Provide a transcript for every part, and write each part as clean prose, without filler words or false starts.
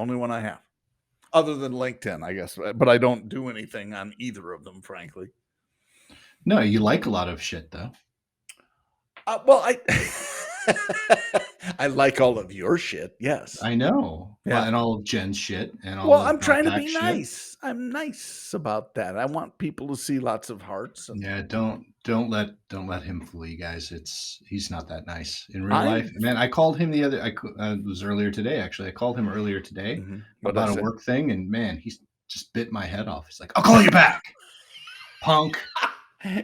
only one I have. Other than LinkedIn, I guess, but I don't do anything on either of them, frankly. No, you like a lot of shit though. Well, I I like all of your shit, yes. I know. Well, Yeah. and all of Jen's shit and all Well, of I'm trying to Blackpack's be shit. nice. I'm nice about that. I want people to see lots of hearts, and Yeah, don't let him fool you guys. He's not that nice in real life. I Man, I called him the other. It was earlier today actually. I called him earlier today What'd I about a say? work thing, and man, he's just bit my head off. He's like, "I'll call you back, punk."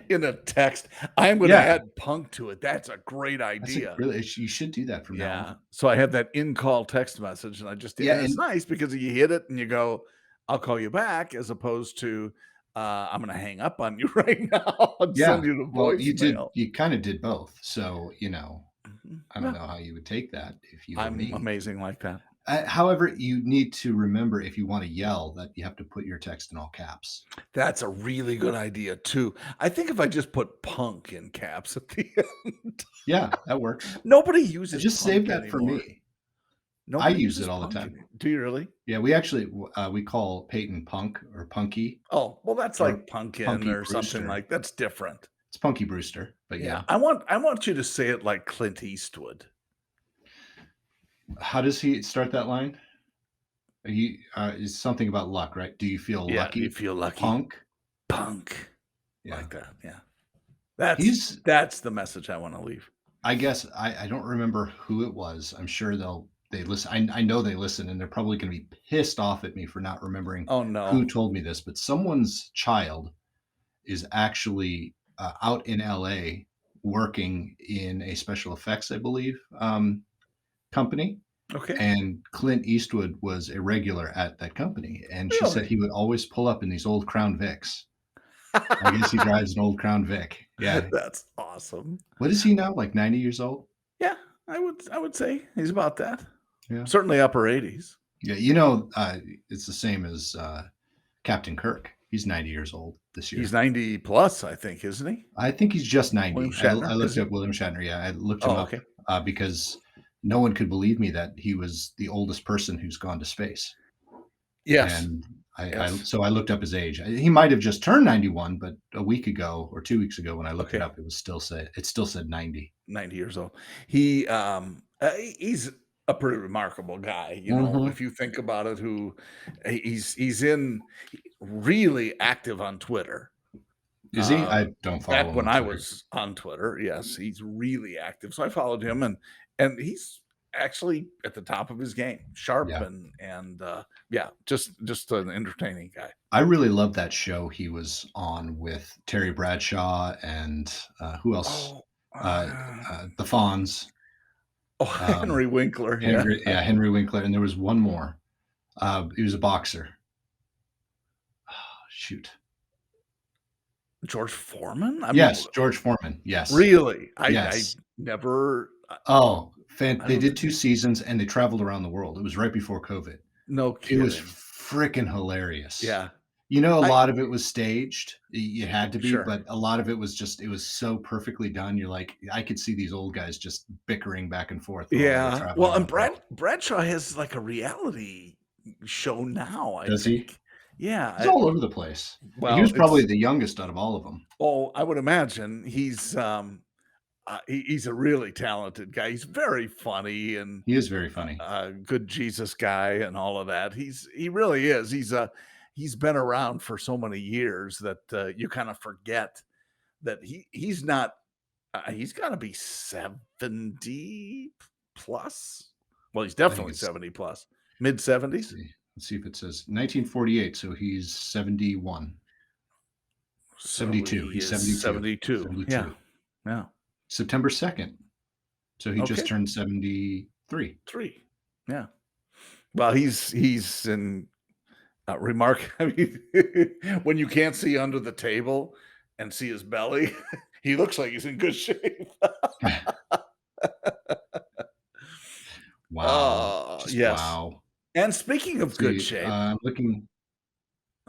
In a text. I'm gonna Yeah, add punk to it. That's a great that's a idea. really. You should do that from now Yeah. on. So I have that in-call text message, and I just did, Yeah, and it's and nice because you hit it and you go, "I'll call you back," as opposed to, "I'm gonna hang up on you right now and yeah. send you the Well, you did. voicemail." You kind of did both. So I don't Yeah, know how you would take that if you were I'm me. amazing like that. However, you need to remember if you want to yell that you have to put your text in all caps. That's a really good idea too. I think if I just put punk in caps at the end. Yeah, that works. Nobody I uses just saved punk that for anymore. me. I Nobody use uses it all the punk time. anymore. Do you really? Yeah, we actually we call Peyton Punk or Punky Oh, well, that's or like punkin Punky or something Brewster. like that's different. It's Punky Brewster, but Yeah, yeah. I want you to say it like Clint Eastwood. How does he start that line? He is something about luck, right? Do you feel Yeah, do you lucky, feel lucky? punk? Punk. Yeah, Like that, yeah. That's he's. that's the message I wanna leave. I guess I don't remember who it was. I'm sure they listen. I know they listen, and they're probably going to be pissed off at me for not remembering Oh, no. who told me this. But someone's child is actually out in LA working in a special effects, I believe, company. Okay. And Clint Eastwood was a regular at that company. And she said Really? he would always pull up in these old Crown Vics. I guess he drives an old Crown Vic. Yeah. That's awesome. What is he now? Like 90 years old? Yeah, I would say he's about that. Yeah. Certainly upper 80s. Yeah. It's the same as Captain Kirk. He's 90 years old this He's year. 90 plus, I think, isn't he? I think he's just William 90. I Shatner, is looked he? up William Shatner. Yeah, I looked him Oh, up okay. because no one could believe me that he was the oldest person who's gone to space. Yes. And Yes. so I looked up his age. He might have just turned 91, but a week ago or 2 weeks ago when I looked it Okay. up, it still said 90. 90 years old. He's a pretty remarkable guy, Mm-hmm. if you think about it, who he's really active on Twitter. Is he? I don't follow Back him when on I Twitter. was on Twitter, yes, he's really active. So I followed him, and he's actually at the top of his game, sharp Yeah. and yeah, just an entertaining guy. I really love that show he was on with Terry Bradshaw and who else? Oh, Uh, the Fonz. Henry Winkler, yeah. Henry Winkler, and there was one more. He was a boxer. Oh, shoot. George Foreman? I mean, Yes, George Foreman. Yes, really? I yes. never Oh, I they don't did think 2 seasons and they traveled around the world. It was right before COVID. no It was kidding. freaking hilarious. Yeah. A I lot of it was staged. It had to be, Sure. but a lot of it was just, it was so perfectly done. You're like, I could see these old guys just bickering back and forth while they were Yeah. traveling Well, around and the world. Bradshaw has, like, a reality show now, I Does he? think. Yeah, He's all over the place. He well, was probably it's the youngest out of all of them. I would imagine he's a really talented guy. He's very funny and He is very funny. a good Jesus guy and all of that. He really is. He's been around for so many years that, you kinda forget that he's not he's gotta be 70 plus. Well, he's I think definitely it's, 70 plus. Mid-70s? let's see if it says 1948. So he's 71, So 72. he He's is 72, 72. Yeah, 72. yeah. September 2nd. So he just Okay, turned 73. 3. Yeah. Well, he's in, remark I mean, when you can't see under the table and see his belly, he looks like he's in good shape. Wow. Just Yes. wow. And speaking of Let's good see. shape, I'm looking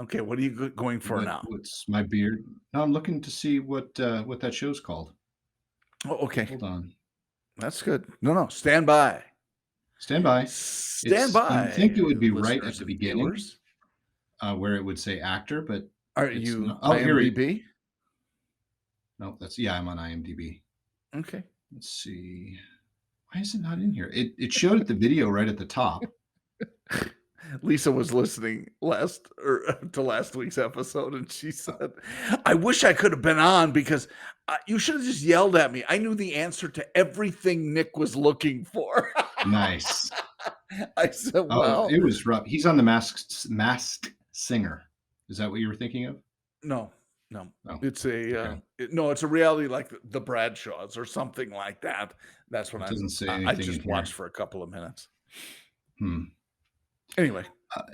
okay, what are you going for now? what's my beard. No, I'm looking to see what that show's called. Oh, okay. Hold on. That's good. No, stand by. Stand by. Stand It's you'd think by, it would be right at listeners the and beginning, viewers. where it would say actor, but Are it's you not. Oh, here we IMDb? no, that's yeah, I'm on IMDb. Okay. Let's see. Why is it not in here? It showed it the video right at the top. Lisa was listening last or to last week's episode, and she Uh, said, "I wish I could have been on because you should have just yelled at me. I knew the answer to everything Nick was looking for." nice. I said, Oh, "Well, it was rough. He's on the Masked Singer. Is that what you were thinking of? no, no, Oh, it's a okay. no, it's a reality like the Bradshaws or something like that." That's what It doesn't say I anything in just watched here. for a couple of minutes. Hmm. Anyway,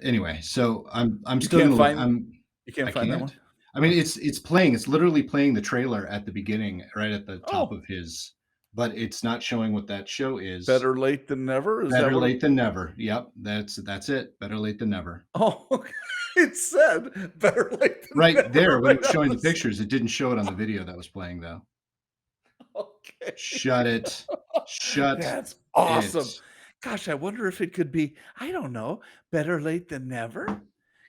Anyway, so I'm you still can't gonna look. find you I can't find that can't. one. I mean, Okay. it's playing. It's literally playing the trailer at the beginning, right at the top Oh, of his. But it's not showing what that show is. better late than never. Is that Better what it? late than never. Yep, that's it. Better late than never. Oh, okay. It said better late than Right never there, when it right was on showing the the s pictures, it didn't show it on the video that was playing though. okay. Shut it. Shut That's it. awesome. Gosh, I wonder if it could be, I don't know, better late than never.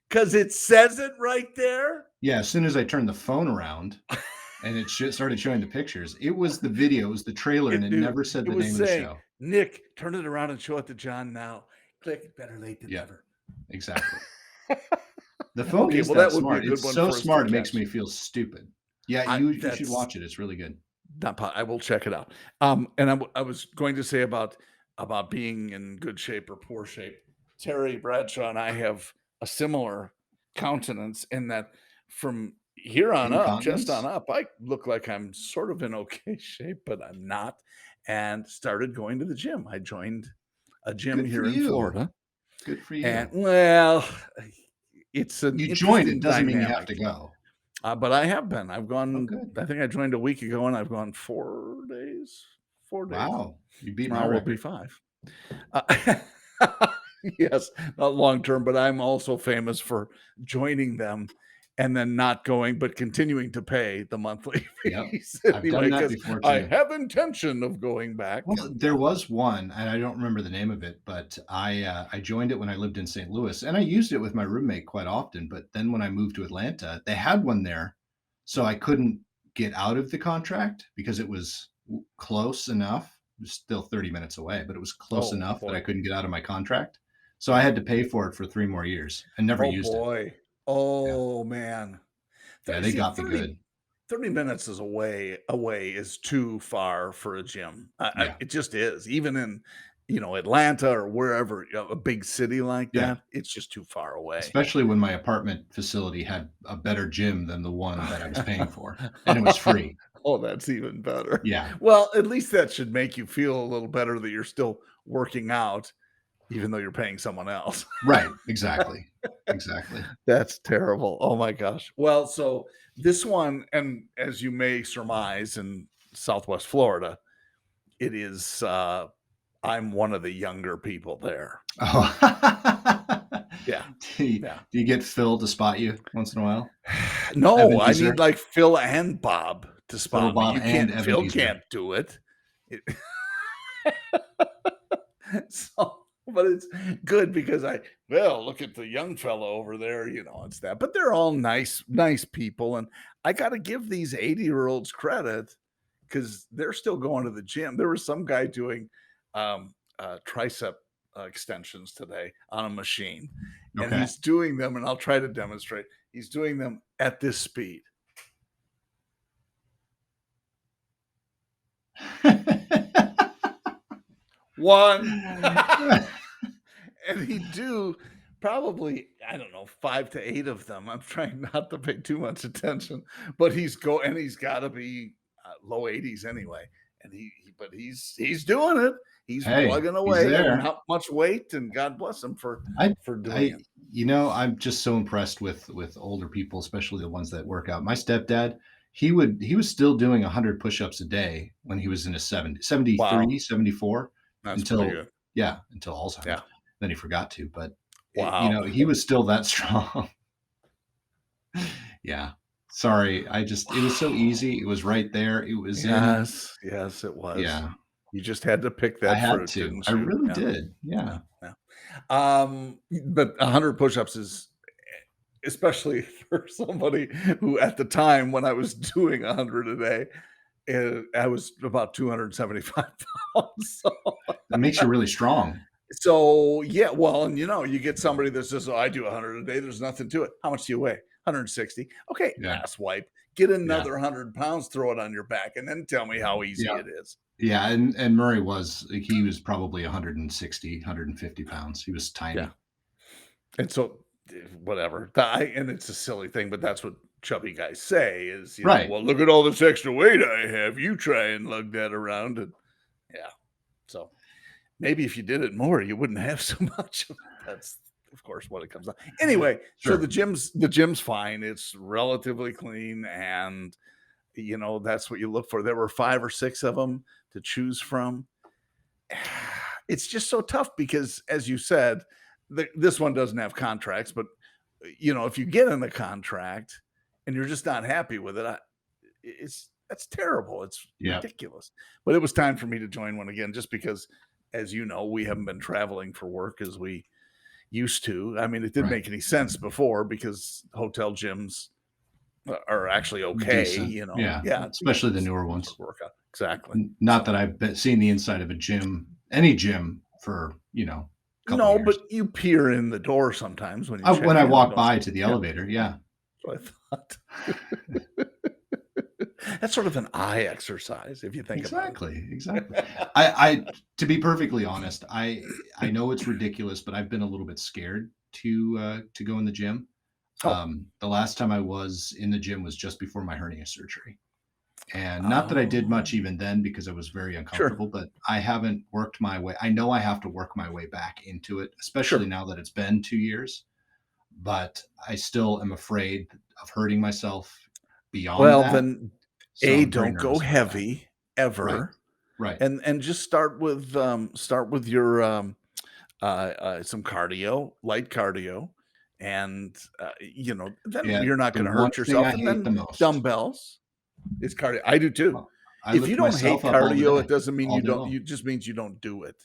Because it says it right there? Yeah, as soon as I turned the phone around and it started showing the pictures, it was the video, it was the trailer, and It it knew. never said It the was name of the saying, show. "Nick, turn it around and show it to John now. Click, better late than Yep, never." exactly. The phone Okay, is well, that that would be a smart. good It's one so for us to smart, it makes catch. me feel stupid. Yeah, I you should that's watch it. It's really good. not po I will check it out. And I was going to say about being in good shape or poor shape. Terry Bradshaw and I have a similar countenance in that from here on up, just on Incontinence? up, I look like I'm sort of in okay shape, but I'm not, and started going to the gym. I joined a gym Good for here in you. Florida, Good for and you. well, it's an You joined it interesting doesn't mean you have dynamic. to go. But I have been. I've Oh, gone good. I think I joined a week ago, and I've gone 4 days. 4 days. Wow, you beat my Now will be record. 5. Uh, yes, not long term, but I'm also famous for joining them and then not going, but continuing to pay the monthly Yep. fees I've done anyway, that because before I too. have intention of going back Well, and, there was one, and I don't remember the name of it, but I joined it when I lived in St. Louis, and I used it with my roommate quite often. But then when I moved to Atlanta, they had one there, so I couldn't get out of the contract because it was close enough. It was still 30 minutes away, but it was close oh, enough that I boy. couldn't get out of my contract. So I had to pay for it for 3 more years and never Oh, used it. boy. Yeah, Oh, man. yeah, they See, got me good. 30 minutes is away is too far for a gym. Yeah, It just is. Even in, Atlanta or wherever, a big city like yeah. that, it's just too far away. Especially when my apartment facility had a better gym than the one that I was paying for, and it was free. Oh, that's even better. Yeah, Well, at least that should make you feel a little better that you're still working out, even though you're paying someone else. right, exactly, exactly. That's terrible. Oh my gosh. Well, so this one, and as you may surmise in Southwest Florida, it is, I'm one of the younger people there. Oh. Yeah, Do you yeah. do you get Phil to spot you once in a while? No, I need, Ebenezer? like, Phil and Bob to Phil, spot me. Bob, You and can't Phil Ebenezer. can't do it. It so but it's good because well, look at the young fellow over there, it's that. But they're all nice people, and I gotta give these 80-year-olds credit because they're still going to the gym. There was some guy doing tricep extensions today on a machine, and Okay. he's doing them, and I'll try to demonstrate. He's doing them at this speed. One, and he'd do probably, I don't know, 5 to 8 of them. I'm trying not to pay too much attention, but he's got to be low 80s anyway. And but he's doing it. He's Hey, plugging he's away and there. not much weight. And God bless him I for doing I it. I'm just so impressed with older people, especially the ones that work out. My stepdad, he was still doing 100 push-ups a day when he was in his 70s, Wow, 73, 74, that's pretty until good. yeah, until Alzheimer's. Yeah. Then he forgot to, but Wow. he was still that strong. Yeah. Sorry. It was so Wow. easy. It was right there. It was in. Yes, yes, it was. Yeah. You just had to pick I that had fruit, to. didn't I you? really Yeah, did. yeah, Yeah. yeah. But 100 push-ups is especially for somebody who at the time when I was doing 100 a day, I was about 275 pounds. That makes you really strong. So yeah, well, and you get somebody that says, "Oh, I do 100 a day. There's nothing to it." How much do you weigh? 160. Okay, Yeah. ass wipe. Get Yeah. another 100 pounds, throw it on your back, and then tell me how easy Yeah. it is. Yeah. And Murray was, like, he was probably 160, 150 pounds. He was Yeah. tiny. And so, whatever. And it's a silly thing, but that's what chubby guys say is, Right. well, look at all this extra weight I have. You try and lug that around. And yeah. So maybe if you did it more, you wouldn't have so much of it. That's of course what it comes down. Anyway, so Sure. the gym's fine. It's relatively clean, and that's what you look for. There were 5 or 6 of them to choose from. It's just so tough because, as you said, this one doesn't have contracts, but if you get in the contract and you're just not happy with it, that's terrible. It's Yeah. ridiculous. But it was time for me to join one again, just because, as you know, we haven't been traveling for work as we used to. I mean, it didn't Right. make any sense before because hotel gyms are actually okay. Decent. Yeah. Yeah, Especially the it's newer sort ones. of workout exactly. Not So that I've seen the inside of a gym, any gym, for, a couple no, years. but you peer in the door sometimes when you check When I in, walk don't you? by to the Yeah, elevator, yeah. that's what I thought. That's sort of an eye exercise if you think about Exactly, exactly. it. I To be perfectly honest, I know it's ridiculous, but I've been a little bit scared to go in the gym. Oh, The last time I was in the gym was just before my hernia surgery. And not that I did much oh, even then because I was very sure, uncomfortable, but I haven't worked my way. I know I have to work my way back into it, especially sure. now that it's been 2 years, but I still am afraid of hurting myself beyond Well, that. then, So A, I'm very don't go nervous about that. heavy Right. ever, Right. and just start with your, some cardio, light cardio, and, then Yeah. you're not The gonna one hurt thing yourself, I and hate the then most. dumbbells is cardio. I do too. I If you lift don't myself hate up all the cardio, it day, doesn't mean all you day don't long. you just means you don't do it,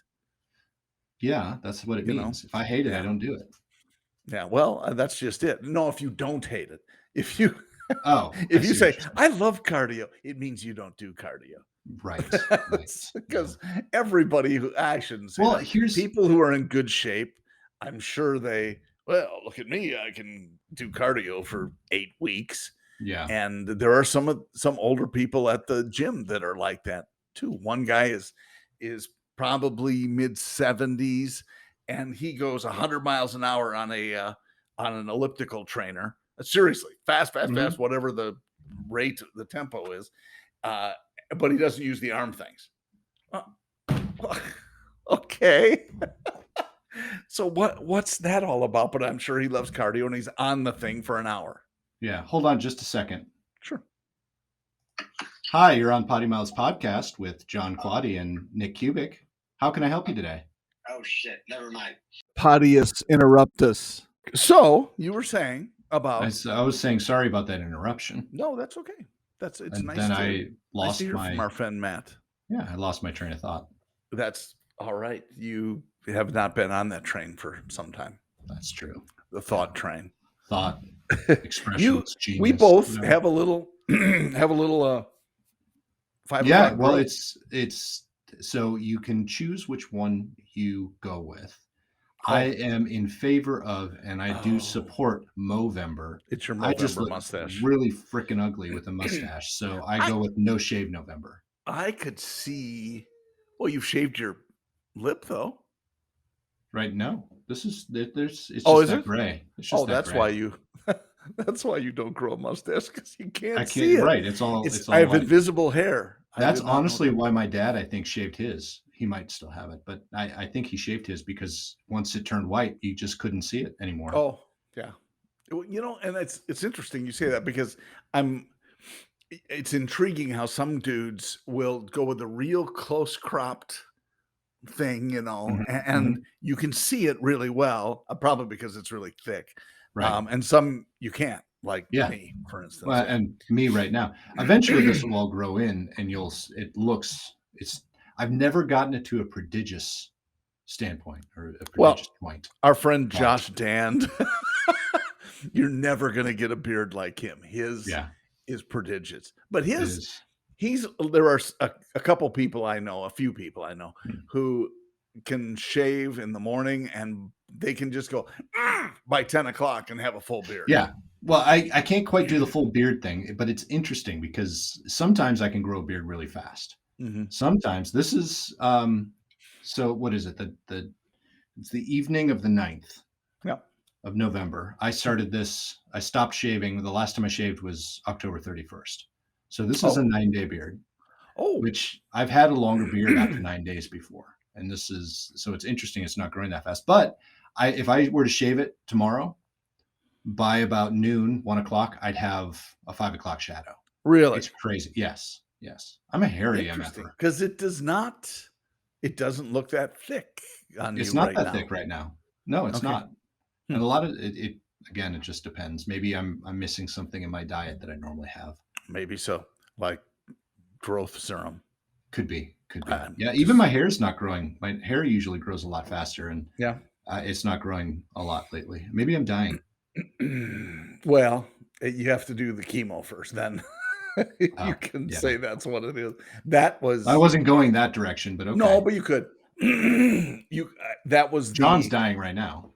Yeah, that's what it you know? means. If I hate it, I Yeah. don't do it. Yeah, well, that's just it. No, if you don't hate it. If you Oh, I if you see what say, you're saying. "I love cardio," it means you don't do cardio. Right, right, yeah. Because everybody who I shouldn't say Well, that. here's People who are in good shape, I'm sure "Well, look at me, I can do cardio for 8 weeks." yeah. And there are some older people at the gym that are like that too. One guy is probably mid-70s, and he goes 100 miles an hour on an elliptical trainer. Seriously, fast, fast, fast, Mhm. whatever the tempo is. Uh, but he doesn't use the arm things. Uh, okay. So what's that all about? But I'm sure he loves cardio and he's on the thing for an hour. Yeah, hold on just a second. Sure. Hi, you're on PoddiMouths podcast with John Quaddy and Nick Kubik. How can I help you today? Oh shit, never mind. Podius interruptus. So you were saying about I was saying sorry about that interruption, no, that's okay. It's and nice then to I lost hear from my our friend Matt. I lost my train of thought. That's all right. You have not been on that train for some time. That's true. The Yeah, thought train. thought, you expressionless we genius, both whatever. have a little have a little 5 Yeah, o'clock well, growth. it's so you can choose which one you go with. I Oh, am in favor of, and I do oh, support Movember. it's your I just Movember look mustache. really freaking ugly with a mustache, so I I go with no shave November. I could see. Well, you've shaved your lip though. Right? No, there's it's Oh, just is that it? gray. It's Oh, just that that's gray. why you that's why you don't grow a mustache because you I can't see can't. it. Right? It's It's I all have white. invisible hair. I That's did not know honestly that. why my dad, I think, shaved his. He might still have it, but I think he shaved his because once it turned white, you just couldn't see it anymore. Oh, yeah. Well, and it's interesting you say that because I'm it's intriguing how some dudes will go with a real close cropped thing, Mhm, and mhm. you can see it really well, probably because it's really thick. Right. And some you can't, like Yeah. me, for instance. Well, Yeah. and me right now. Eventually, this will all grow in, and you'll. It looks. It's. I've never gotten it to a prodigious standpoint or a Well, prodigious point, our friend but Josh Dand, you're never gonna get a beard like him. His yeah, is prodigious, but it his is. he's there are a couple people I know, a few people I know Mm. who can shave in the morning and they can just go by 10 o'clock and have a full beard. Yeah. Well, I can't quite do the full beard thing, but it's interesting because sometimes I can grow a beard really fast. Mhm. Sometimes this is so what is it? The it's the evening of the 9th Yeah. of November. I stopped shaving. The last time I shaved was October 31st. So this is a Oh. 9-day beard, Oh. which I've had a longer beard after 9 days before. And this is so it's interesting it's not growing that fast. But if I were to shave it tomorrow, by about noon, 1 o'clock, I'd have a 5 o'clock shadow. It's Really? crazy. Yes. Yes. I'm a hairy Interesting, MFer. because it doesn't look that thick on It's you not right that now. thick right now. No, it's Okay. not. Hmm. And a lot of it again, it just depends. Maybe I'm missing something in my diet that I normally have. Maybe so. Like growth serum. Could be, could be. I'm Yeah, even just my hair's not growing. My hair usually grows a lot faster, and yeah. it's not growing a lot lately. Maybe I'm dying. Well, you have to do the chemo first, then you Oh, can yeah. say that's what it is. That I was wasn't going that direction, but no, okay. but you could. That was John's the dying right now.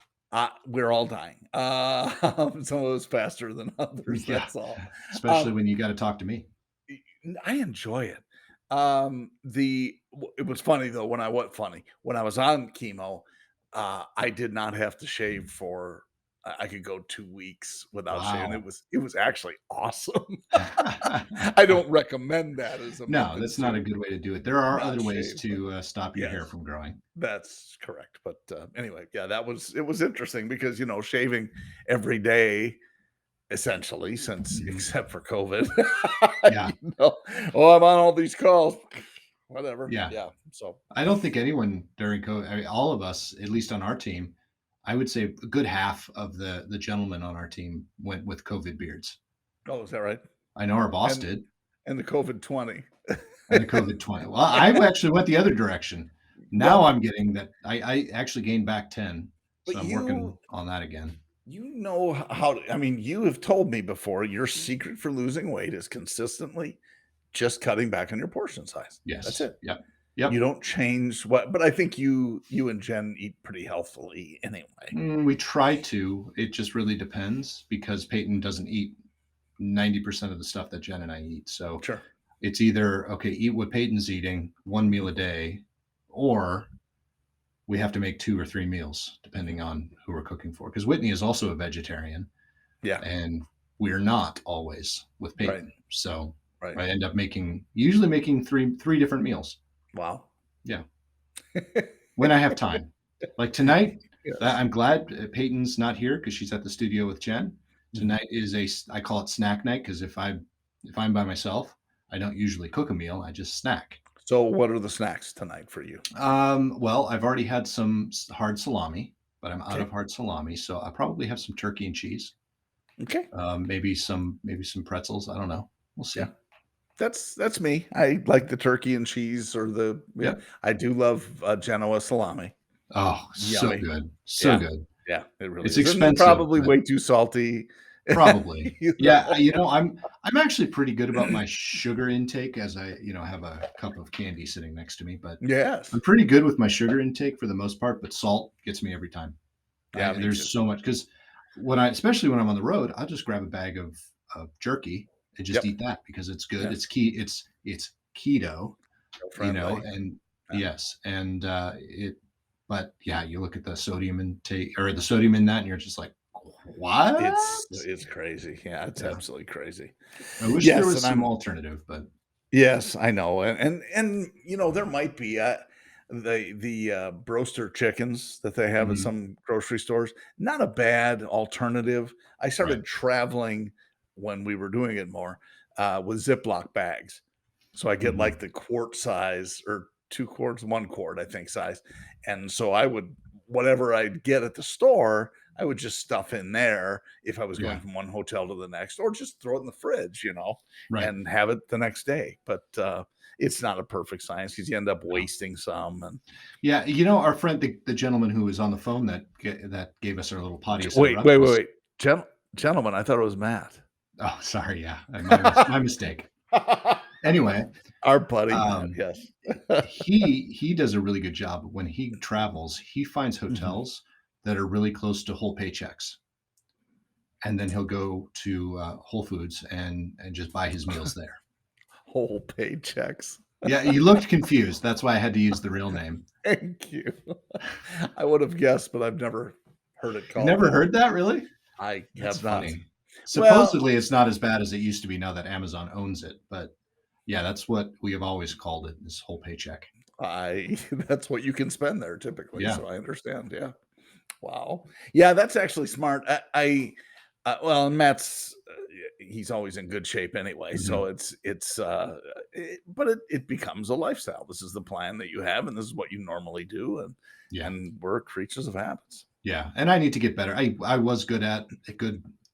we're all dying. Some of us faster than others, Yeah, that's all. especially Um, when you got to talk to me. I enjoy it. It was funny though when I was on chemo, I did not have to shave for I could go 2 weeks without shaving. Wow. It was actually awesome. I don't recommend that as a No, method that's not a to good way to do it. There are not other ways shave, but to stop your hair yes, from growing. that's correct. But anyway, yeah, it was interesting because shaving every day essentially, since Mhm. except for COVID. Yeah, You know? "Oh, I'm on all these calls." Whatever. yeah. Yeah, so I don't think anyone during COVID, I mean, all of us, at least on our team, I would say a good half of the gentlemen on our team went with COVID beards. oh, is that right? I know our boss And did, the COVID 20. and the COVID 20. Well, I actually went the other direction. Now Well, I'm getting that I actually gained back 10, but so I'm you working on that again. you know how to I mean, you have told me before your secret for losing weight is consistently just cutting back on your portion size. That's Yes. it. Yep. You Yep. don't change what but I think you and Jen eat pretty healthily anyway. We try to. It just really depends because Peyton doesn't eat 90% of the stuff that Jen and I eat. So Sure. it's either, okay, eat what Peyton's eating, one meal a day, or we have to make 2 or 3 meals, depending on who we're cooking for. Because Whitney is also a vegetarian, Yeah. and we're not always with Right. Peyton. So Right. I end up usually making three different meals. Wow. Yeah. When I have time. Like tonight, Yes. I'm glad Peyton's not here because she's at the studio with Jen. Mhm. Tonight is I call it snack night because if I'm by myself, I don't usually cook a meal. I just snack. So what are the snacks tonight for you? Well, I've already had some hard salami, but I'm out of Okay. hard salami, so I probably have some turkey and cheese. Okay. Maybe some pretzels. I don't know. We'll Yeah. see. That's me. I like the turkey and cheese or the yeah. Yep. I do love Genoa salami. Oh, so Yummy. good, so Yeah. good. Yeah, it really It's is. And expensive, probably but way too salty. probably. You Yeah, know? I'm actually pretty good about my sugar intake as I have a cup of candy sitting next to me, but Yes. I'm pretty good with my sugar intake for the most part, but salt gets me every time. Yeah, me too. There's so much because especially when I'm on the road, I'll just grab a bag of jerky and just Yep. eat that because it's good. Yes. It's keto, Friendly. and Yeah. yes, and but yeah, you look at the sodium intake or the sodium in that, and you're just like, what? It's crazy. Yeah, it's Yeah, absolutely crazy. I wish there Yes, and was some I'm alternative, but yes, I know, and there might be, broaster chickens that they have at mhm, some grocery stores, not a bad alternative. I right. started traveling when we were doing it more, with Ziploc bags. So I get, Mhm. like, the quart size or 2 quarts, 1 quart, I think, size, and so I would whatever I'd get at the store, I would just stuff in there if I was going Yeah. from one hotel to the next, or just throw it in the fridge, Right. and have it the next day. But it's not a perfect science because you end up No. wasting some. And Yeah, our friend, the gentleman who was on the phone that gave us our little potty set of wait, wait, wait, recipes. wait, gentlemen, I thought it was Matt. Oh, sorry, yeah, my mistake. Anyway, Our buddy Matt, um, yes. he does a really good job when he travels. He finds Mhm. hotels that are really close to whole paychecks, and then he'll go to Whole Foods and just buy his meals there. Whole paychecks. Yeah, you looked confused. That's why I had to use the real name. Thank you. I would have guessed, but I've never heard it You called never that. heard that, really? I That's have not. funny. Well, Supposedly, it's not as bad as it used to be now that Amazon owns it, but yeah, that's what we have always called it, this whole paycheck. I that's what you can spend there typically, Yeah. so I understand, yeah. Wow. Yeah, that's actually smart. Well, and Matt's he's always in good shape anyway, so Mhm. it becomes a lifestyle. This is the plan that you have, and this is what you normally do, Yeah. and we're creatures of habits. Yeah, and I need to get better. I was good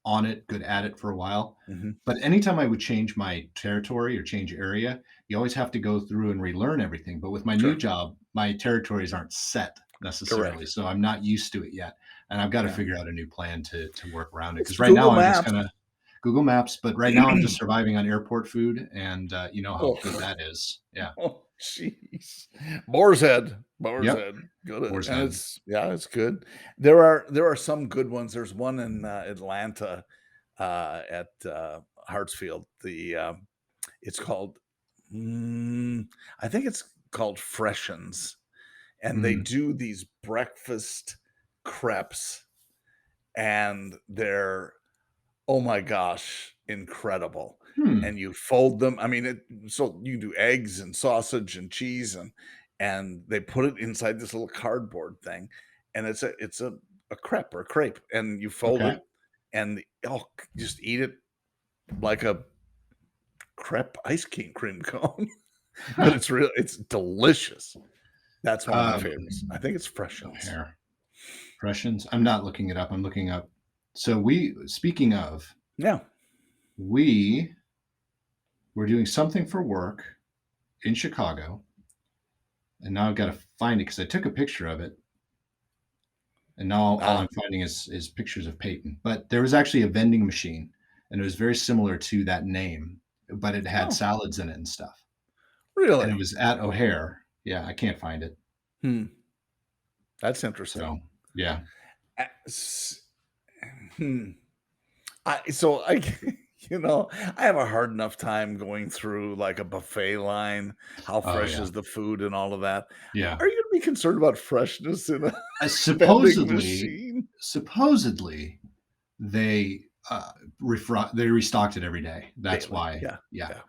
on it, good at it for a while, Mhm. but anytime I would change my territory or change area, you always have to go through and relearn everything, but with my new Sure. job, my territories aren't set necessarily, Correct. so I'm not used to it yet, and I've gotta Yeah. figure out a new plan to work around it. It's Because right now Google I'm just Maps. kinda Google Maps, but right now I'm just surviving on airport food, and, you know how good Oh. that is. Yeah. Oh, jeez. Boar's Head. Boar's Yep. Head. Good, Boar's and Head. it's good. There are some good ones. There's one in, Atlanta, at, Hartsfield. It's called, I think it's called Freshens, and they Mhm. do these breakfast crepes, and they're, oh my gosh, incredible. Hmm. And you fold them. I mean, so you do eggs and sausage and cheese, and they put it inside this little cardboard thing, and it's a crepe or a crepe, and you fold Okay. it, and just eat it like a crepe cream cone. But Huh. it's delicious. That's one of my Um, favorites. I think it's Freshens. O'Hare. Impressions? I'm not looking it up. I'm looking up. So speaking of, Yeah. we were doing something for work in Chicago, and now I've got to find it because I took a picture of it, and now all Ah. I'm finding is pictures of Peyton. But there was actually a vending machine, and it was very similar to that name, but it had Oh, salads in it and stuff. And it really? was at O'Hare. Yeah, I can't find it. Hmm. That's interesting. So yeah, A s Hmm. I I have a hard enough time going through, like, a buffet line. How oh fresh yeah, is the food and all of that? yeah. Are you gonna be concerned about freshness in a vending Supposedly, machine? supposedly they they restocked it every day. That's Daily. why. Yeah, Yeah, yeah.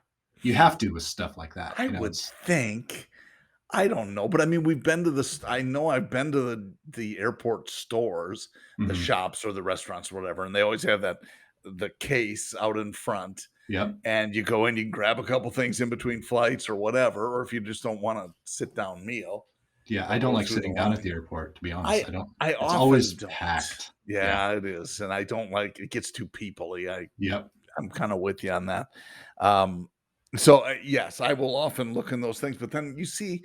you have to with stuff like that. I would think. I don't know, but I mean, we've been to this. I know I've been to the airport stores, the Mhm. shops or the restaurants or whatever, and they always have the case out in front, Yep. and you go in, you can grab a couple things in between flights or whatever, or if you just don't want a sit down meal, Yeah, I or don't go like through the sitting down at line. the airport, to be honest. I I don't. I It's often always don't. packed. Yeah. Yeah, it is, and I don't like it gets too peoply. Yep. I'm kind of with you on that. Um, so yes, I will often look in those things, but then you see,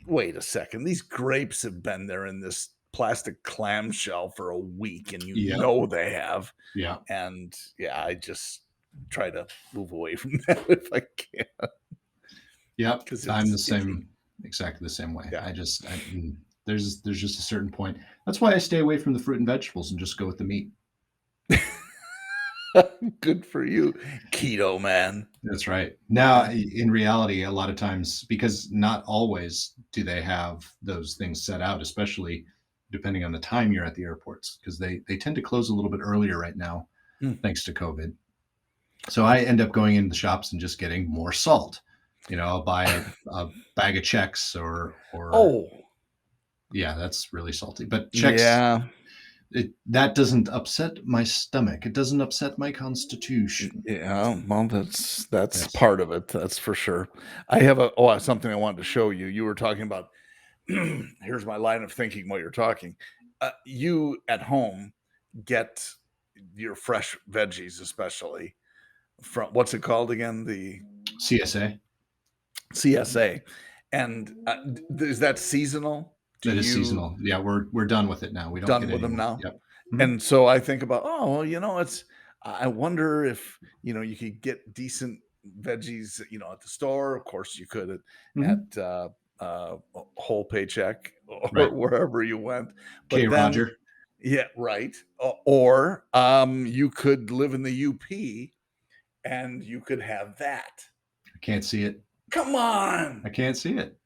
wait a second, these grapes have been there in this plastic clamshell for a week, and Yep. they have. Yeah. And yeah, I just try to move away from that if I can Yep. because I'm the it's icky. same, exactly the same way. Yeah. There's just a certain point. That's why I stay away from the fruit and vegetables and just go with the meat. Good for you, keto man. That's right. Now, Yeah. in reality, a lot of times, because not always do they have those things set out, especially depending on the time you're at the airports, because they tend to close a little bit earlier right now, Mm. thanks to COVID. So I end up going into the shops and just getting more salt. I'll buy a bag of Chex or Oh, yeah, that's really salty. But Chex, yeah. that doesn't upset my stomach. It doesn't upset my constitution. Yeah, well, that's Yes. part of it, that's for sure. Something I wanted to show you. You were talking about here's my line of thinking while you're talking. you at home get your fresh veggies, especially from what's it called again? The CSA. CSA. And is that seasonal? Do That is you seasonal. Yeah, we're done with it now. We don't done get with any them more. now? Yep. Mhm. And so I think about, oh, well, it's, I wonder if, you could get decent veggies, at the store. Of course, you could Mhm. at Whole Paycheck or Right. wherever you went. K. But then, Roger. yeah, right. Or you could live in the UP and you could have that. I can't see it. Come I on. can't see it.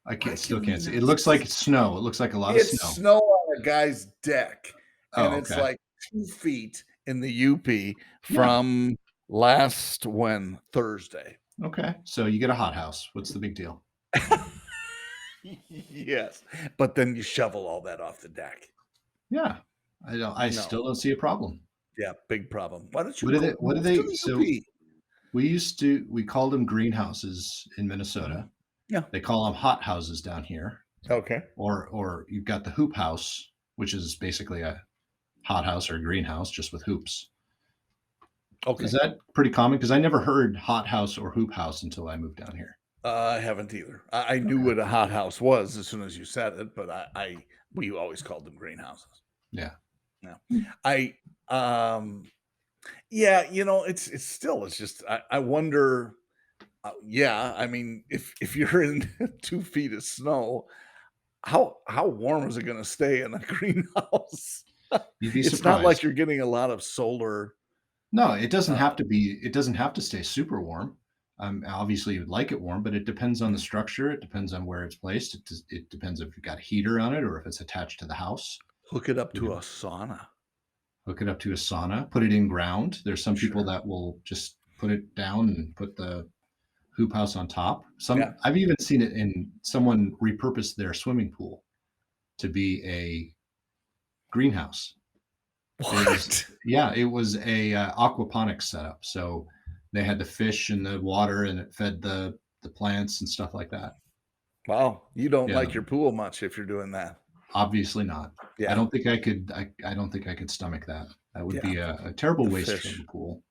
Why Still can we can't see. It not looks like see? it's snow. It looks like a lot of It's snow. snow on a guy's deck, and Oh, it's okay. like 2 feet in the UP Yeah. from last when? Thursday. Okay. So you get a hothouse. What's the big deal? Yes, but then you shovel all that off the deck. Yeah. I No. still don't see a problem. Yeah, big problem. Why don't you What do they go what do move to they the so UP? we called them greenhouses in Mhm. Minnesota. Yeah, They call them hot houses down here. okay, Or you've got the hoop house, which is basically a hothouse or a greenhouse just with hoops. Is okay. that pretty common? Because I never heard hothouse or hoop house until I moved down here. I haven't either. I knew Okay. what a hothouse was as soon as you said it, but we always called them greenhouses. Yeah. Yeah. Hmm. I, um Yeah, it's still it's just I wonder. Yeah, I mean, if you're in 2 feet of snow, how warm is it going to stay in a greenhouse? You'd be It's not like surprised. you're getting a lot of solar. No, it doesn't Uh, have to be. It doesn't have to stay super warm. Obviously, you'd like it warm, but it depends on the mhm. structure. It depends on where it's placed. It depends if you've got a heater on it or if it's attached to the house. Hook it up You to know, a sauna. hook it up to a sauna, put it in ground. There's some people Sure. that will just put it down and put the hoop house on top. Yeah. I've even seen it in someone repurposed their swimming pool to be a greenhouse. It was What? yeah, it was a aquaponics setup. So they had the fish in the water and it fed the plants and stuff like that. Wow, you don't Yeah, like your pool much if you're doing that. obviously not. I Yeah. don't think I could. I don't think I could stomach that. That would Yeah. be a terrible The waste from fish. the pool.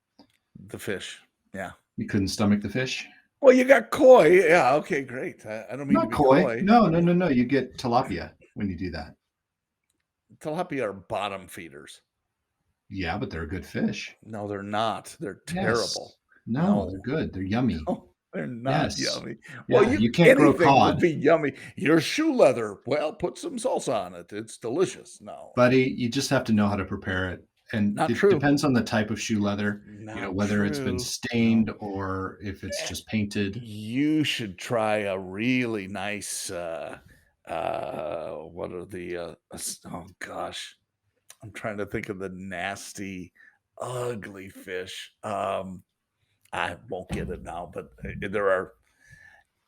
The fish. Yeah. You couldn't stomach the fish. Well, you got koi. Yeah. Okay. Great. I don't mean to Not be koi. coy. No, no, no, no. You get tilapia when you do that. Tilapia are bottom feeders. Yeah, but they're a good fish. No, they're not. They're Yes. terrible. No, they're No, good. They're yummy. no, they're not Yes. yummy. Well, Yeah, you can't grow anything will cod, be yummy. Your shoe leather, well, put some salsa on it. It's delicious. No, buddy. You just have to know how to prepare it. And not it true. depends on the type of shoe leather, Not whether it's been true. No. stained or if it's Eh, just painted. You should try a really nice what are the oh gosh. I'm trying to think of the nasty, ugly fish. I won't get it now, but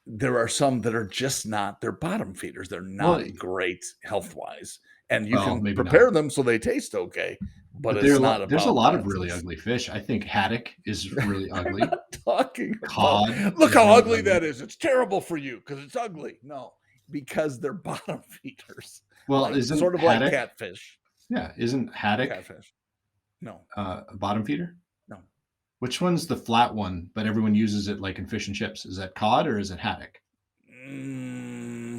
there are some that are just not, they're bottom feeders. They're Well, not great health-wise, and you well, can maybe not. prepare them so they taste okay, but But there are it's not there's a about lot that. of really ugly fish. I think haddock is really ugly. Talking about, Cod "Look is how really ugly ugly. that is. It's terrible for you because it's ugly." No, because they're bottom feeders, Well, isn't sort of like haddock? catfish. Yeah, isn't haddock Catfish. No, a bottom feeder? no. Which one's the flat one, but everyone uses it like in fish and chips? Is that cod or is it haddock?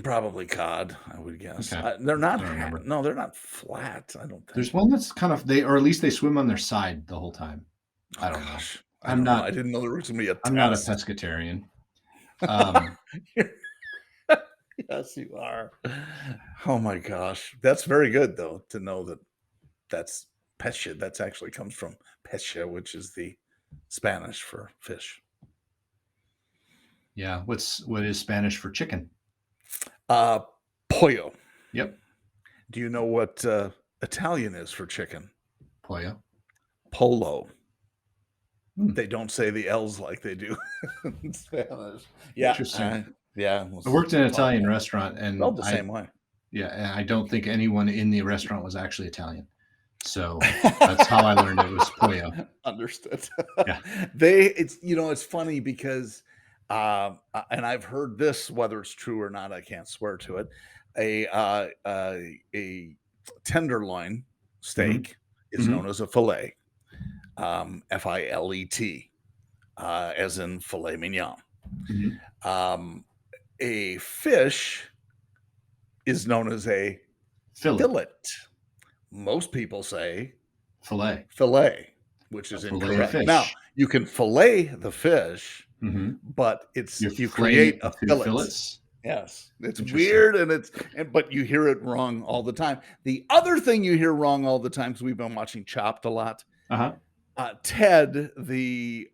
Probably cod, I would guess. Okay, They're not I don't remember. no, they're not flat, I don't There's think. one that's kind of or at least they swim on their side the whole time. Oh I don't know. gosh, I I'm don't know. I not didn't know there was gonna be a I'm not a test. pescatarian. Um, Yes, you are. Oh my gosh. That's very good though to know that that's pesca. That's actually comes from pesca, which is the Spanish for fish. yeah, what is Spanish for chicken? Uh, pollo. Yep, Do you know what Italian is for chicken? pollo. Polo. Hmm, They don't say the L's like they do in Spanish. Yeah, interesting. yeah, I worked in an taught Italian that. restaurant, and Spelled the same way. I don't think anyone in the restaurant was actually Italian. So that's how I learned it was pollo. Understood. Yeah. It's funny because, and I've heard this, whether it's true or not, I can't swear to it. A tenderloin Mhm. steak is Mhm. known as a fillet, filet, as in filet mignon. Mhm. Um, a fish is known as a Fillet. fillet. Most people say Fillet. fillet, which A is fillet of incorrect. Now, fish. you can fillet the fish, Mhm. but it's You're you filleting create it a into fillet. fillets? Yes, it's Interesting. weird but you hear it wrong all the time. The other thing you hear wrong all the time, because we've been watching Chopped a lot. Uh-huh. Ted, the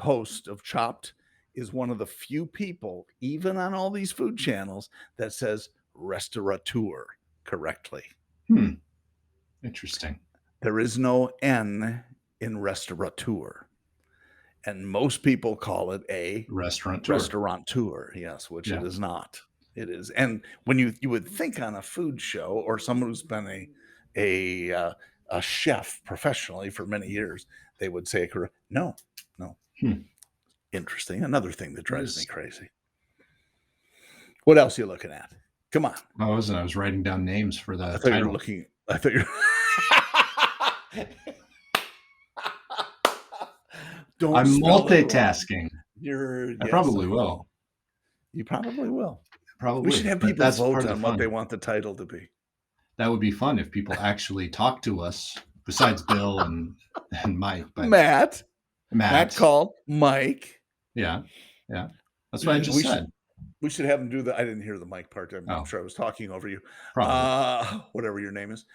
host of Chopped, is one of the few people, even on all these food channels, that says restaurateur correctly. Hmm. Interesting. There is no N in restaurateur. And most people call it a Restaurateur. restaurateur, yes, which it Yeah. is not. It is, and when you would think on a food show or someone who's been a uh, a chef professionally for many years, they would say, No, no." Hmm. Interesting. Another thing that That drives me is crazy. What else are you looking at? Come on. I wasn't. I was writing down names for I the thought you were title. looking. I thought you. Don't I'm spell it wrong. multitasking. I Yes, probably I know. will. You probably will. We should Probably. have But people that's part vote of the on what they fun. want the title to be. That would be fun if people actually talk to us besides Bill and Mike, but Matt. Matt Matt. called. Mike. Yeah. Yeah. That's what I just We should said. we should have him do the I didn't hear the mic part. I'm Oh, sure I was talking over you. probably. Whatever your name is.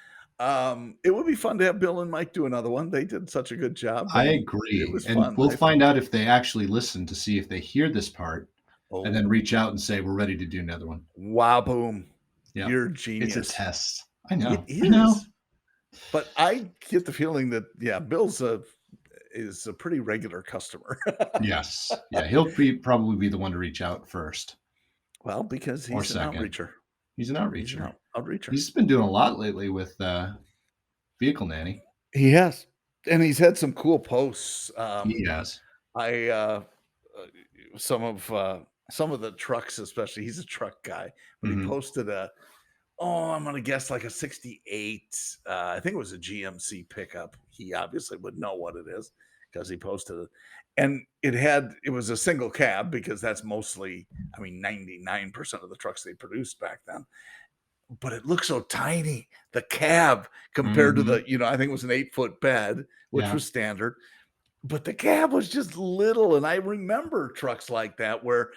It would be fun to have Bill and Mike do another one. They did such a good job, I and it agree. was And fun, we'll I thought. find out if they actually listen to see if they hear this part and then Oh, reach out and say, we're ready to do another one. wow, boom. Yeah. You're It's a genius. test. I It know. I know. is. But I get the feeling that, yeah, is a pretty regular customer. Yes. Yeah. Probably be the one to reach out first Well, because or he's an second. outreacher. He's an He's an outreacher. outreacher. He's been doing a lot lately with Vehicle Nanny. He has, and he's had some cool posts. He has. I some of the trucks, especially. He's a truck guy, but he Hmm. posted I'm gonna guess like a '68. I think it was a GMC pickup. He obviously would know what it is because he posted it, and it was a single cab because that's mostly, I mean, 99% of the trucks they produced back then. But it looked so tiny, the cab compared to Hmm. the, I think it was an 8-foot bed, which Yeah. was standard, but the cab was just little, and I remember trucks like that where,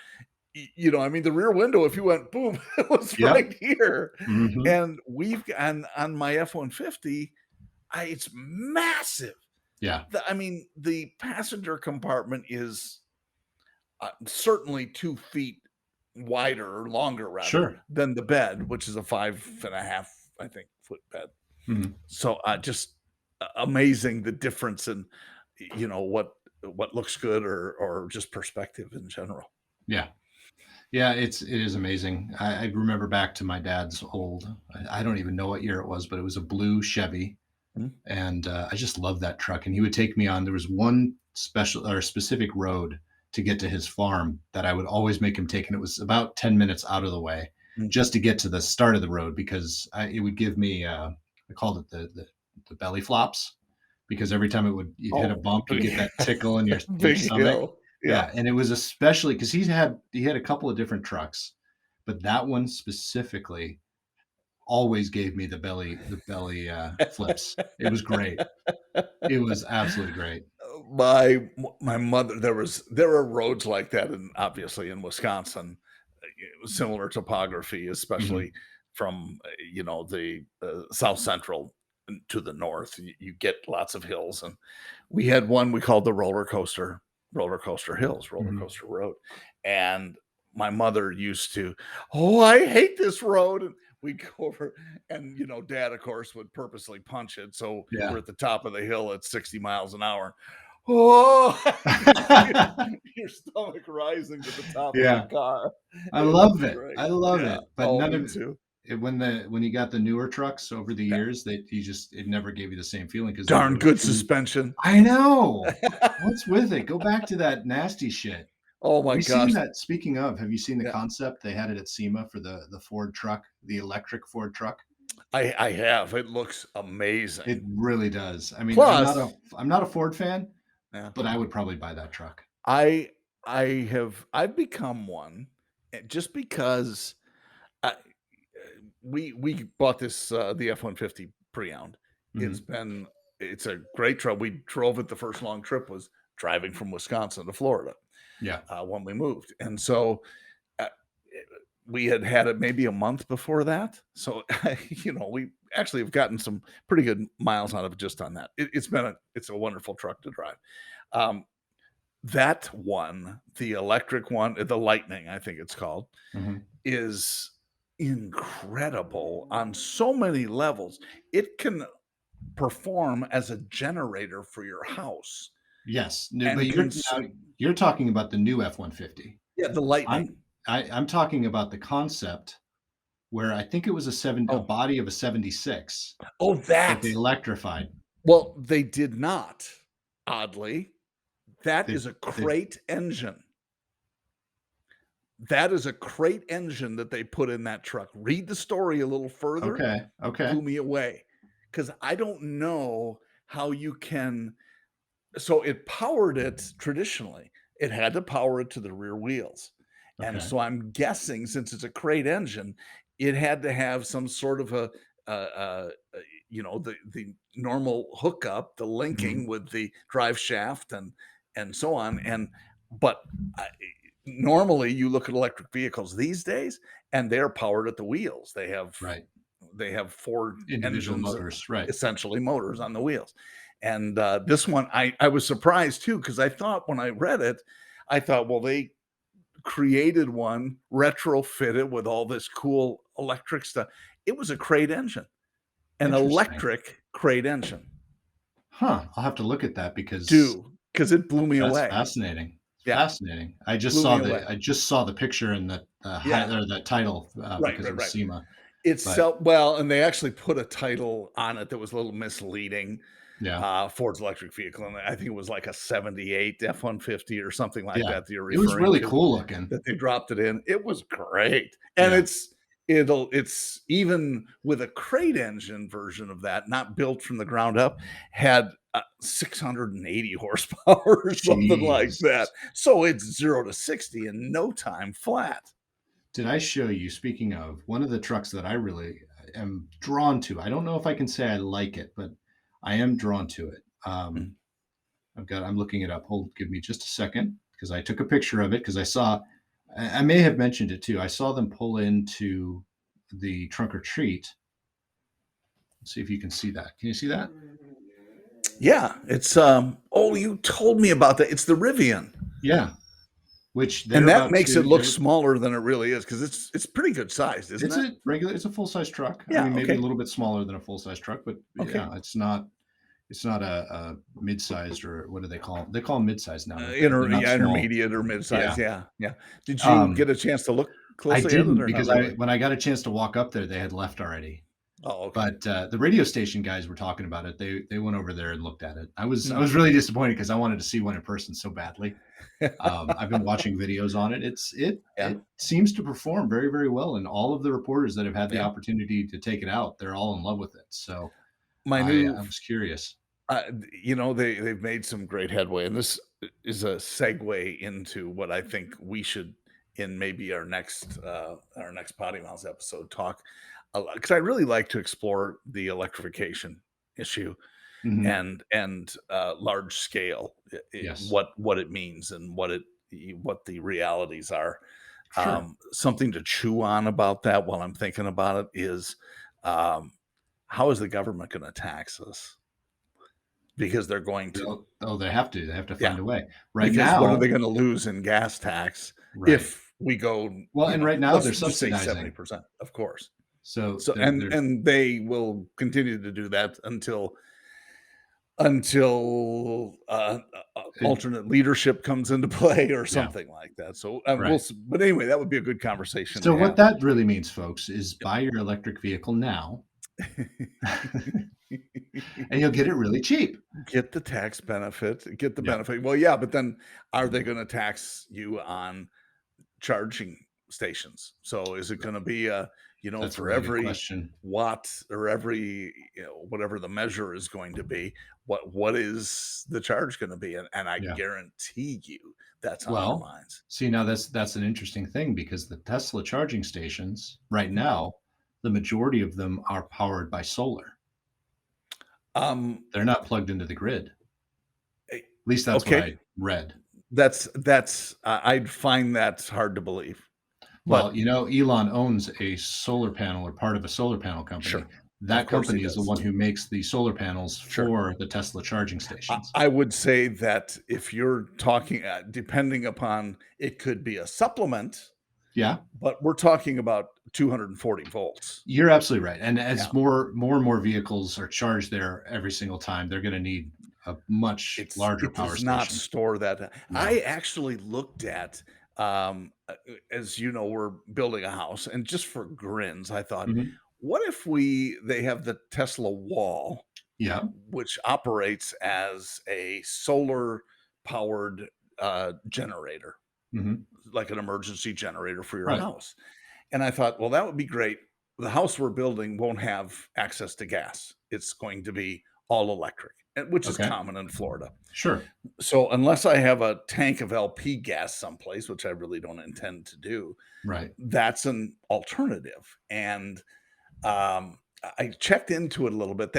I mean, the rear window, if you went boom, it was Yep. right here, Hmm. and we've on my F-150, it's massive. Yeah. I mean, the passenger compartment is, certainly 2 feet wider or longer rather Sure. than the bed, which is a 5.5, I think, foot bed. Hmm. So, just amazing the difference in, what looks good or just perspective in general. Yeah. Yeah, it is amazing. I remember back to my dad's old. I don't even know what year it was, but it was a blue Chevy, Mm, and I just loved that truck. And he would take me on. There was one special or specific road to get to his farm that I would always make him take, and it was about 10 minutes out of the way mm. just to get to the start of the road because it would give me. I called it the belly flops because every time you'd hit a Oh, bump, you big get that tickle in your big stomach. hill. Yeah. Yeah, and it was especially because he had a couple of different trucks, but that one specifically always gave me the belly flips. It was great. It was absolutely great. My mother, there are roads like that, and obviously in Wisconsin, similar topography, Mhm. especially from, the south central to the north. You get lots of hills, and we had one we called the roller coaster hills, roller Mhm. coaster road, and my mother used to, oh, I hate this road, and we'd go over, and dad, of course, would purposely punch it, so we're Yeah. at the top of the hill at 60 miles an hour. Oh, you can feel your stomach rising to the top of the Yeah. car. I It was love it. great. I love Yeah. it. But Oh, none me of too. when you got the newer trucks over the Yeah. years that it never gave you the same feeling because they Darn were good too. suspension. I know. What's with it? Go back to that nasty shit. Oh Have my you seen gosh. that? Speaking of, have you seen the Yeah. concept? They had it at SEMA for the Ford truck, the electric Ford truck. I have. It looks It amazing. really does. I mean, Plus I'm not a Ford fan, yeah, but I would probably buy that truck. I I've become one, just because I we bought this, the F-150 pre-owned. It's Mhm. been it's a great truck. We drove it the first long trip was driving from Wisconsin to Florida, Yeah. when we moved, and so, uh, we had it maybe a month before that, so, we actually have gotten some pretty good miles out of it just on that. It's a wonderful truck to drive. Um, that one, the electric one, the Lightning, I think it's called, Mhm. is incredible on so many levels. It can perform as a generator for your house Yes. No, but and you're talking about the new F-150. yeah, the Lightning. I'm talking about the concept where I think it was a Oh, body of a 76 oh, that they that. electrified. Well, they did not, oddly. That They've is a they've crate engine. That is a crate engine that they put in that truck. Read the story a little further. okay, okay. Blew me away because I don't know how you can. So it powered it traditionally. It had to power it to the rear wheels. And Okay. so I'm guessing since it's a crate engine, it had to have some sort of the normal hookup, the linking Mhm. with the drive shaft and so on. And but I, normally you look at electric vehicles these days and they're powered at the wheels. Right. They have four Individual engines, motors, right. essentially motors on the wheels. And this one, I was surprised too because I thought when I read it, I thought, well, they created one, retrofitted with all this cool electric stuff. It was a crate engine, an Interesting. electric crate engine. Huh, I'll have to look at that because Do because it blew me that's away. fascinating. Yeah, Fascinating. blew me away. I just saw the picture and the, Yeah, or that title, right, because it right, was right. SEMA, It's but so well, and they actually put a title on it that was a little misleading. yeah, Ford's electric vehicle, and I think it was like a '78 F-150 or something like yeah. that you're It was referring really to, cool looking. that they dropped it in. It was great, and Yeah. it's even with a crate engine version of that, not built from the ground up, had 680 horsepower or something like Jeez. that. So it's 0 to 60 in no time flat. Did I show you, speaking of, one of the trucks that I really am drawn to? I don't know if I can say I like it, but I am drawn to it. Mm. I'm looking it up. Hold, give me just a second because I took a picture of it because I may have mentioned it too. I saw them pull into the trunk or treat. Let's see if you can see that. Can you see that? Yeah, it's oh, you told me about that. It's the Rivian. Yeah. Which And they're that about makes it to, look smaller than it really is because it's pretty good sized, isn't it? it's a full size truck. I Yeah, mean, maybe a okay, little bit smaller than a full size truck, but okay. yeah, it's not a mid sized, or what do they call them? They call them mid sized now. They're not small. Intermediate or mid-size, Yeah. yeah, yeah. Did you Um, get a chance to look I closely at it didn't or not because really? when I got a chance to walk up there, they had left already. Oh, okay. But the radio station guys were talking about it. They went over there and looked at it. I Mm. was really disappointed because I wanted to see one in person so badly. I've been watching videos on it. Yeah, It seems to perform very, very well, and all of the reporters that have had the yeah. opportunity to take it out, they're all in love with it. So My new I was curious. they've made some great headway, and this is a segue into what I think we should, in maybe our next Potty Mouse episode, talk a lot because I really like to explore the electrification issue Mhm. and large scale, Yes, what it means and what the realities are. sure. Something to chew on about that while I'm thinking about it is, um, how is the government going to tax us? Because they're going to. Oh, they have to Yeah, find a way. Right because what are they now, going to lose in gas tax right. if we go? Well, and right now Let's they're just say subsidizing. 70%, of course. So So and they will continue to do that until it, alternate leadership comes into play or yeah, something like that. So, right. but anyway, that would be a good conversation So to what have. that really means, folks, is buy your electric vehicle now, and you'll get it really cheap. Get the tax benefit, get the Yeah. benefit. Well, yeah, but then are they gonna tax you on charging? stations. So is it going to be That's a for really good every question. watt or every whatever the measure is going to be, what is the charge going to be? And I Yeah. guarantee you that's on their Well, minds. see, now that's an interesting thing because the Tesla charging stations right Mhm. now, the majority of them are powered by solar. Um, They're not plugged into the grid. eh, At least that's what okay, I read. that's I'd find that hard to believe, but Well, Elon owns a solar panel or part of a solar panel sure, company. of That course he company is the does. one who makes the solar panels Sure. for the Tesla charging I stations. I would say that if you're talking, depending upon, it could be a supplement, Yeah, but we're talking about 240 volts. you're absolutely right. And Yeah, as more and more vehicles are charged there every single time, they're going to need a much larger it power does not station. store that. I No. actually looked at, as you know, we're building a house, and just for grins, I thought, Mhm. what if they have the Tesla wall, Yeah. which operates as a solar powered generator, Mhm. like an emergency generator for your Right. house. And I thought, well, that would be great. The house we're building won't have access to gas. It's going to be all electric, which is Okay. common in Florida. Sure. So unless I have a tank of LP gas someplace, which I really don't intend to do, Right. that's an alternative. And I checked into it a little bit.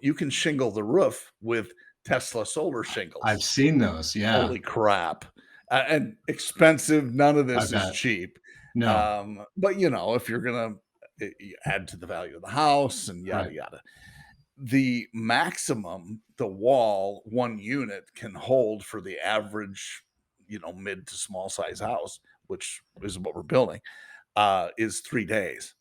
You can shingle the roof with Tesla solar I've shingles. seen those. Yeah. Holy crap. And expensive, none of I this is bet. cheap. No. But, if you're gonna add to the value of the house and yada Right. yada, the maximum the wall, 1 unit can hold for the average, mid to small size house, which is what we're building, is 3 days.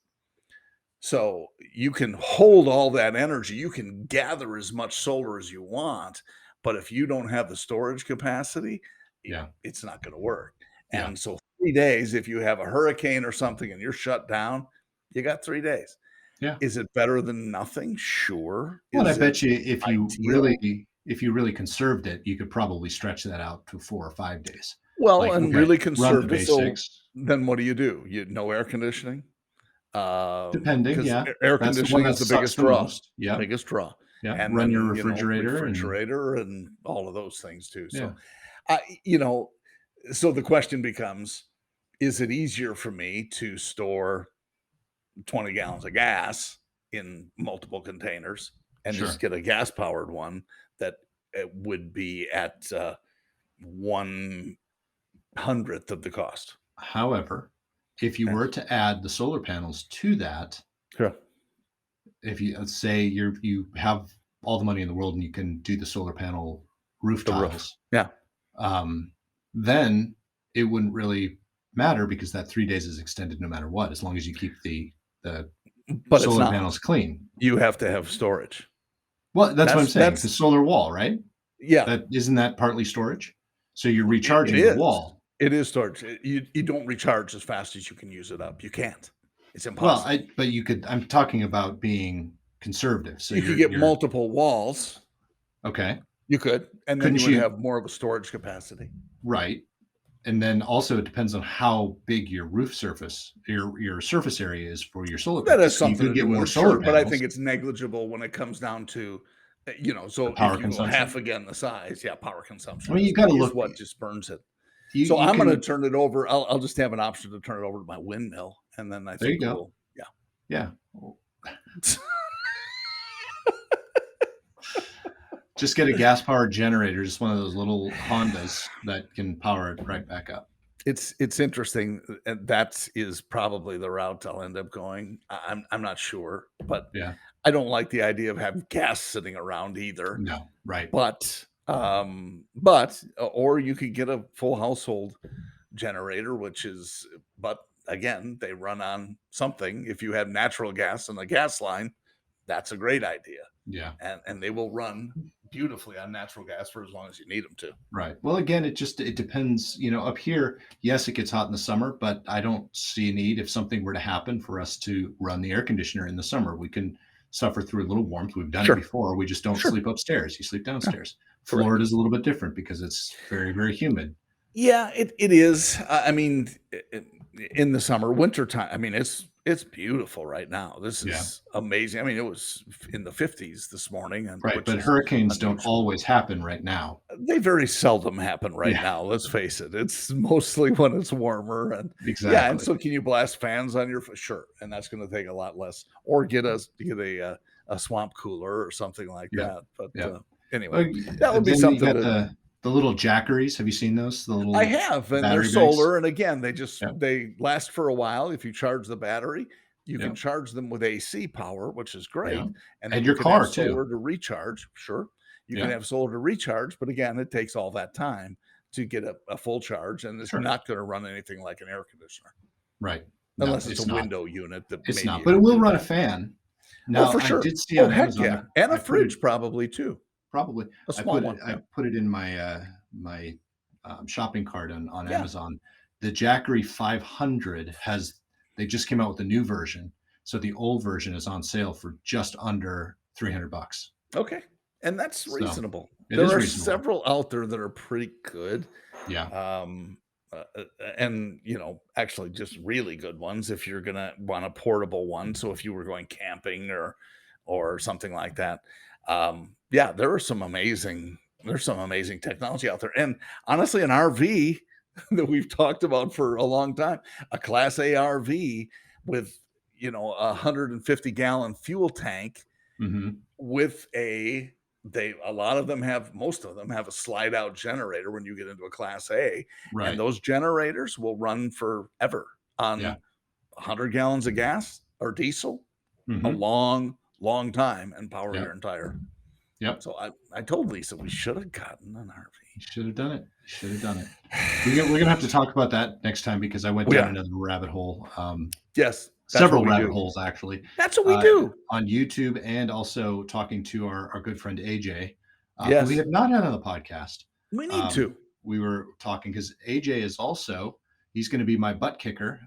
So you can hold all that energy, you can gather as much solar as you want, but if you don't have the storage capacity, Yeah. it's not going to work. Yeah. And so 3 days, if you have a hurricane or something and you're shut down, you got 3 days. Yeah. Is it better than nothing? Sure. Well, and I Is it bet you if you ideal? really conserved it, you could probably stretch that out to 4 or 5 days. Well, Like, and okay, really run the conserved it. So basics, then what do? You no air conditioning? depending, Because yeah. air That's the one conditioning that is the sucks biggest the draw, most. Yep. biggest draw. Yeah. And Run your then, refrigerator and refrigerator and all of those things too. yeah, So, I, you know, so the question becomes, is it easier for me to store 20 gallons of gas in multiple containers and just sure. get a gas powered one that it would be at 1/100th of the cost? However, if you Yes. were to add the solar panels to that, Sure. if you say you have all the money in the world and you can do the solar panel roof The roof. tiles, Yeah. um, then it wouldn't really matter because that 3 days is extended no matter what, as long as you keep the But it's solar not. panels clean. You have to have storage. Well, that's what I'm saying. The That's solar wall, right? yeah. That isn't that partly storage? So you're It recharging the is. wall. It is storage. You don't recharge as fast as you can use it up. You can't. It's Well, impossible. I but you could I'm talking about being conservative. So You could get you're multiple walls. okay. You could, and then you Couldn't would you have more of a storage capacity. right. And then also it depends on how big your roof surface, your surface area is for your solar That panels. has So you something to could get do with more it, solar sure, but I panels, think it's negligible when it comes down to, the so if power you go half consumption. again the size, yeah, power I consumption mean, you is gotta is look what just burns it. So you I'm gonna can turn it over. I'll just have an option to turn it over to my windmill, and then I there you think go. yeah. Yeah. Just get a gas powered generator, just one of those little Hondas that can power it right back up. It's interesting, and that is probably the route I'll end up going. I'm not sure, but Yeah. I don't like the idea of having gas sitting around either. No, right. Or you could get a full household generator, but again, they run on something. If you have natural gas in the gas line, that's a great idea, Yeah. and they will run beautifully on natural gas for as long as you need them to. Right. Well, again, it depends. Up here, yes, it gets hot in the summer, but I don't see a need if something were to happen for us to run the air conditioner in the summer. We can suffer through a little warmth. We've done it Sure, before. We just don't sure, sleep upstairs. You sleep yeah, downstairs. correct. Florida's a little bit different because it's very, very humid. Yeah, it is. I mean, in the summer, winter time. I mean, it's beautiful right now. This Yeah. is amazing. I mean, it was in the 50s this morning, and Right, which but is hurricanes don't unusual. always happen right now. They very seldom happen right Yeah, now, let's face it. It's mostly when it's warmer and yeah, and exactly. so can you blast fans on your sure, and that's gonna take a lot less or get a swamp cooler or something like Yep, that, but, yep. anyway, Well, that would be then you something got to the little Jackeries. Have you seen those? The I little have, and they're battery banks? solar, and again, Yep, they last for a while if you charge the battery. You can yep, charge them with AC power, which is yep. great, and then And you your can have car too. solar to recharge, sure. You can Yeah, have solar to recharge, but again, it takes all that time to get a full charge, and it's sure. not gonna run anything like an air conditioner, Right. No, unless it's a it's not. window unit that It's maybe not, it but it could will do run a that. fan. Oh, Now, for I sure. did see Oh, on heck Amazon, yeah, and a I put it fridge probably too, probably a small one, I yeah. put it in my, my, shopping cart on Yeah, Amazon. The Jackery 500 has they just came out with a new version, so the old version is on sale for just under 300 bucks. okay, and that's So, reasonable. it There is are reasonable. several out there that are pretty good. Yeah, um and actually just really good ones if you're gonna want a portable one, so if you were going camping or something like that. Yeah, there's some amazing technology out there, and honestly an RV that we've talked about for a long time, a class A RV with a 150-gallon fuel tank mhm, with a lot of them have most of them have a slide out generator when you get into a class A, and right. those generators will run forever Yeah, on 100 gallons of gas or diesel, a mhm, long, long time and power yep, your entire. yep. So I told Lisa we should have gotten an You should have done it. You should have done it. We're gonna have to talk about that next time because I went We down are. another rabbit hole, Yes, that's what several we rabbit do. holes actually, That's what we uh, do. on YouTube and also talking to our good friend AJ, who we Yes, have not had on the podcast. we need Um, to. we were talking because AJ is also he's going to be my butt kicker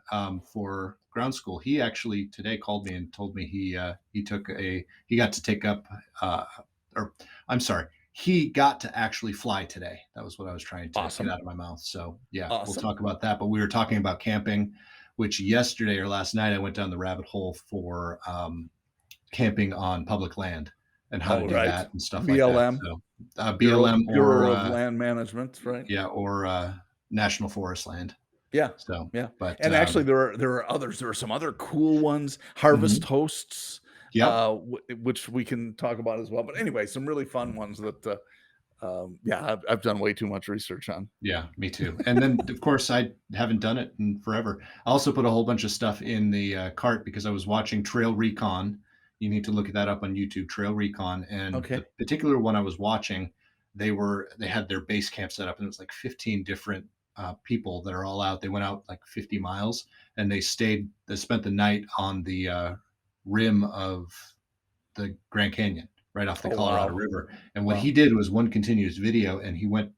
for ground school. He actually today called me and told me he got to take up uh, or I'm sorry, he got to actually fly today. That was what I was trying to get Awesome. out of my mouth. So yeah, we'll Awesome. talk about that. But we were talking about camping, which yesterday or last night I went down the rabbit hole for camping on public land and how to All do right. that and stuff like that. BLM, So Bureau BLM Bureau of Land Management, right? yeah, or national forest land. Yeah, So, yeah, but and actually, there are others. There are some other cool ones, harvest mhm. hosts, Yep. which we can talk about as well. But anyway, some really fun ones that, yeah, I've done way too much research on. Yeah, me too. And then, of course, I haven't done it in forever. I also put a whole bunch of stuff in the cart because I was watching Trail Recon. You need to look that up on YouTube, Trail Recon. And the Okay. particular one I was watching, they had their base camp set up, and it was like 15 different people that are all out. They went out like 50 miles, and they spent the night on the rim of the Grand Canyon, right off the Oh Colorado wow, River. And what he wow, did was one continuous video, and he went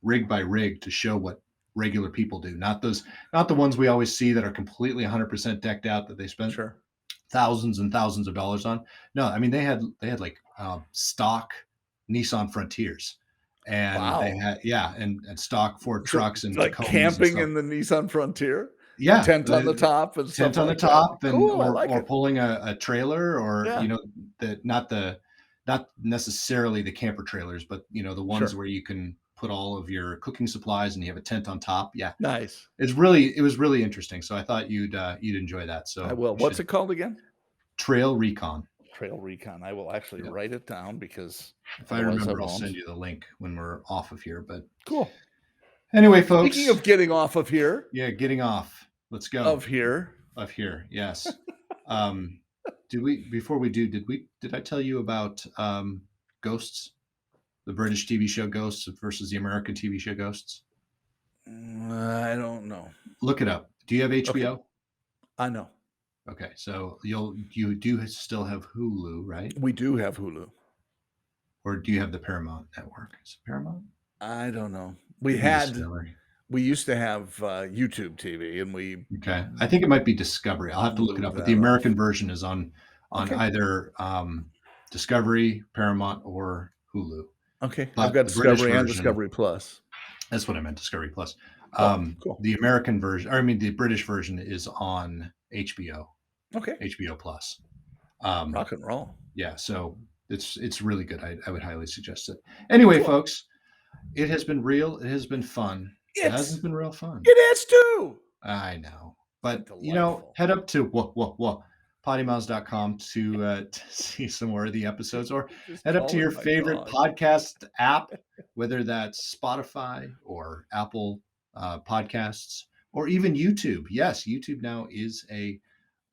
rig by rig to show what regular people do, not the ones we always see that are completely 100% decked out that they spent sure, thousands and thousands of dollars on. No, I mean they had like stock Nissan Frontiers, and they wow. had yeah, and stock Ford So trucks and like Tacomas and camping stuff. in the Nissan Frontier, Yeah, tent on the top and tent stuff on the like that. top and Cool, I like or it. pulling a trailer or Yeah, not necessarily the camper trailers, but the ones sure, where you can put all of your cooking supplies and you have a tent on top. Yeah, nice. it was really interesting. So I thought you'd enjoy that. I So will. you What's should it called again? Trail Recon. Trail Recon. I will actually Yeah. write it down because If I otherwise I remember, I'll send won't. you the link when we're off of here. But Cool. anyway, Speaking folks, of getting off of here, yeah, getting off. Let's go. of here, Of here. Yes. Um, did we before we do? Did I tell you about Ghosts, the British TV show Ghosts versus the American TV show Ghosts? I don't know. Look it up. Do you have Okay, HBO? I know. Okay, so you do still have Hulu, right? We do have Hulu. Or do you have the Paramount network? Is it Paramount? I don't know. Maybe Discovery. We used to have YouTube TV, and we Okay, I think it might be Discovery. I'll have to look it blew up. But the that off. American version is on Okay, either Discovery, Paramount, or Hulu. okay. I've But got the British Discovery and version, Discovery Plus. that's what I meant, Discovery Plus. Cool. The American version, or I mean, the British version is on HBO, Okay. HBO Plus. Rock and roll. Yeah, so it's really good. I would highly suggest it. Anyway, Cool. folks, it has been real. It has been fun. It It's hasn't been real fun. it is too. I know. Been But, you know, delightful. head up to PoddiMouths.com to see some more of the episodes, or Just head up to your calling my favorite dog. podcast app, whether that's Spotify or Apple Podcasts, or even YouTube. Yes, YouTube now is a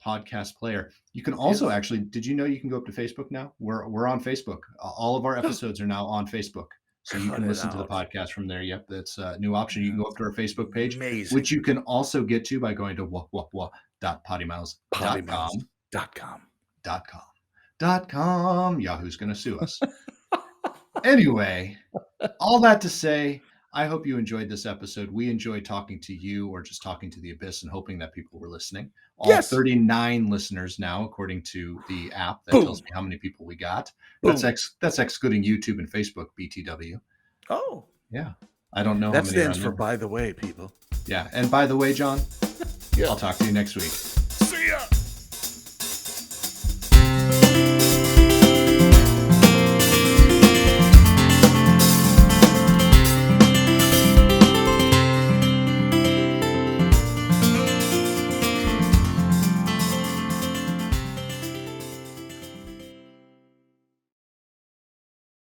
podcast player. You can also Yes. actually, did you know you can go up to Facebook now? We're on Facebook. All of our episodes are now on Facebook. So you Cut can it listen to the out. podcast from there. Yep, that's a new option. You can go up to our Facebook page, Amazing. which you can also get to by going to PoddiMouths.com. PoddiMouths.com. Yahoo's going to sue us. Anyway, all that to say, I hope you enjoyed this episode. We enjoyed talking to you, or just talking to the abyss, and hoping that people were listening. All Yes. 39 listeners now, according to the app that Boom. tells me how many people we got. Boom. That's excluding YouTube and Facebook, BTW. Oh, Yeah. I don't know that how many are stands on for there. by the way, people. Yeah. And by the way, John, Yeah. I'll talk to you next week. See ya.